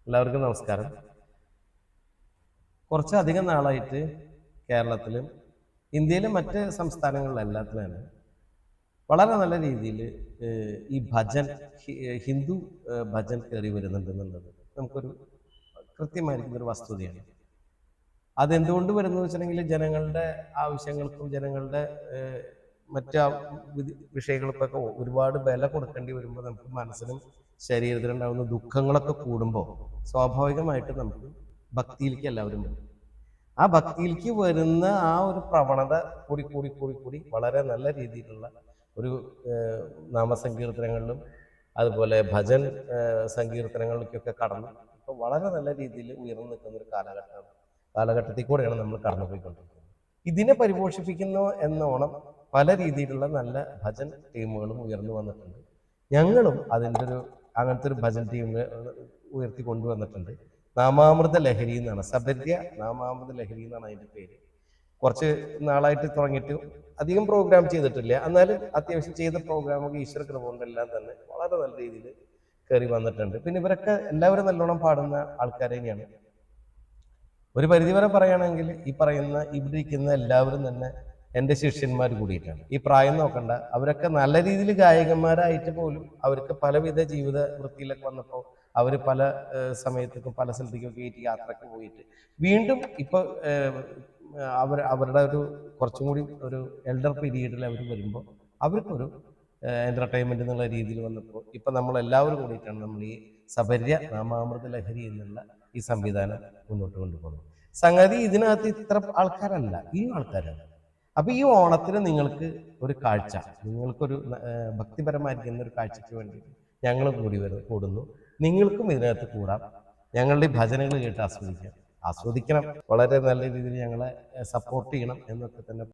എല്ലാവർക്കും നമസ്കാരം. കുറച്ചധികം നാളായിട്ട് കേരളത്തിലും ഇന്ത്യയിലെ മറ്റ് സംസ്ഥാനങ്ങളിലെല്ലാത്തിലും തന്നെ വളരെ നല്ല രീതിയിൽ ഈ ഭജൻ ഹിന്ദു ഭജൻ കയറി വരുന്നുണ്ടെന്നുള്ളത് നമുക്കൊരു കൃത്യമായിരിക്കുന്ന ഒരു വസ്തുതയാണ്. അതെന്തുകൊണ്ട് വരുന്നു വെച്ചിട്ടുണ്ടെങ്കിൽ ജനങ്ങളുടെ ആവശ്യങ്ങൾക്കും ജനങ്ങളുടെ മറ്റ് വിഷയങ്ങൾക്കൊക്കെ ഒരുപാട് വില കൊടുക്കേണ്ടി വരുമ്പോൾ നമുക്ക് മനസ്സിനും ശരീരത്തിനുണ്ടാകുന്ന ദുഃഖങ്ങളൊക്കെ കൂടുമ്പോൾ സ്വാഭാവികമായിട്ട് നമുക്ക് ഭക്തിയിലേക്ക് എല്ലാവരും വരും. ആ ഭക്തിയിലേക്ക് വരുന്ന ആ ഒരു പ്രവണത കൂടി കൂടി കൂടി കൂടി വളരെ നല്ല രീതിയിലുള്ള ഒരു നാമസങ്കീർത്തനങ്ങളിലും അതുപോലെ ഭജൻ സങ്കീർത്തനങ്ങളിലേക്കൊക്കെ കടന്നു ഇപ്പൊ വളരെ നല്ല രീതിയിൽ ഉയർന്നു നിൽക്കുന്ന ഒരു കാലഘട്ടത്തിൽ കൂടെയാണ് നമ്മൾ കടന്നുപോയിക്കൊണ്ടിരിക്കുന്നത്. ഇതിനെ പരിപോഷിപ്പിക്കുന്നു എന്നോണം പല രീതിയിലുള്ള നല്ല ഭജൻ ടീമുകളും ഉയർന്നു വന്നിട്ടുണ്ട്. ഞങ്ങളും അങ്ങനത്തെ ഒരു ഭജൻ ടീം ഉയർത്തി കൊണ്ടുവന്നിട്ടുണ്ട്. നാമാമൃത ലഹരി എന്നാണ്, സബര്യ നാമാമൃത ലഹരി എന്നാണ് അതിന്റെ പേര്. കുറച്ച് നാളായിട്ട് തുടങ്ങിയിട്ട് അധികം പ്രോഗ്രാം ചെയ്തിട്ടില്ല, എന്നാലും അത്യാവശ്യം ചെയ്ത പ്രോഗ്രാമൊക്കെ ഈശ്വര കൃപ കൊണ്ടെല്ലാം തന്നെ വളരെ നല്ല രീതിയിൽ കയറി വന്നിട്ടുണ്ട്. പിന്നെ ഇവരൊക്കെ എല്ലാവരും നല്ലോണം പാടുന്ന ആൾക്കാർ തന്നെയാണ്. ഒരു പരിധിവരെ പറയുകയാണെങ്കിൽ ഈ പറയുന്ന ഇവിടെ ഇരിക്കുന്ന എല്ലാവരും തന്നെ എൻ്റെ ശിഷ്യന്മാർ കൂടിയിട്ടാണ്. ഈ പ്രായം നോക്കണ്ട, അവരൊക്കെ നല്ല രീതിയിൽ ഗായകന്മാരായിട്ട് പോലും അവർക്ക് പലവിധ ജീവിത വൃത്തിയിലൊക്കെ വന്നപ്പോൾ അവർ പല സമയത്തേക്കും പല സ്ഥലത്തേക്കൊക്കെ ആയിട്ട് യാത്രക്ക് പോയിട്ട് വീണ്ടും ഇപ്പൊ അവരുടെ ഒരു കുറച്ചും കൂടി ഒരു എൽഡർ പീരീഡിൽ അവർ വരുമ്പോൾ അവർക്കൊരു എന്റർടൈൻമെന്റ് എന്നുള്ള രീതിയിൽ വന്നപ്പോൾ ഇപ്പൊ നമ്മൾ എല്ലാവരും കൂടിയിട്ടാണ് നമ്മൾ ഈ സബര്യ നാമാമൃത ലഹരി എന്നുള്ള ഈ സംവിധാനം മുന്നോട്ട് കൊണ്ടുപോകുന്നത്. സംഗതി ഇതിനകത്ത് ഇത്ര ആൾക്കാരല്ല, ഈ ആൾക്കാരാണ്. അപ്പൊ ഈ ഓണത്തിന് നിങ്ങൾക്ക് ഒരു കാഴ്ച, നിങ്ങൾക്കൊരു ഭക്തിപരമായിരിക്കുന്ന ഒരു കാഴ്ചയ്ക്ക് വേണ്ടി ഞങ്ങൾ കൂടുന്നു. നിങ്ങൾക്കും ഇതിനകത്ത് കൂടാം. ഞങ്ങളുടെ ഈ ഭജനകൾ കേട്ട് ആസ്വദിക്കണം. വളരെ നല്ല രീതിയിൽ ഞങ്ങളെ സപ്പോർട്ട് ചെയ്യണം എന്നൊക്കെ തന്നെ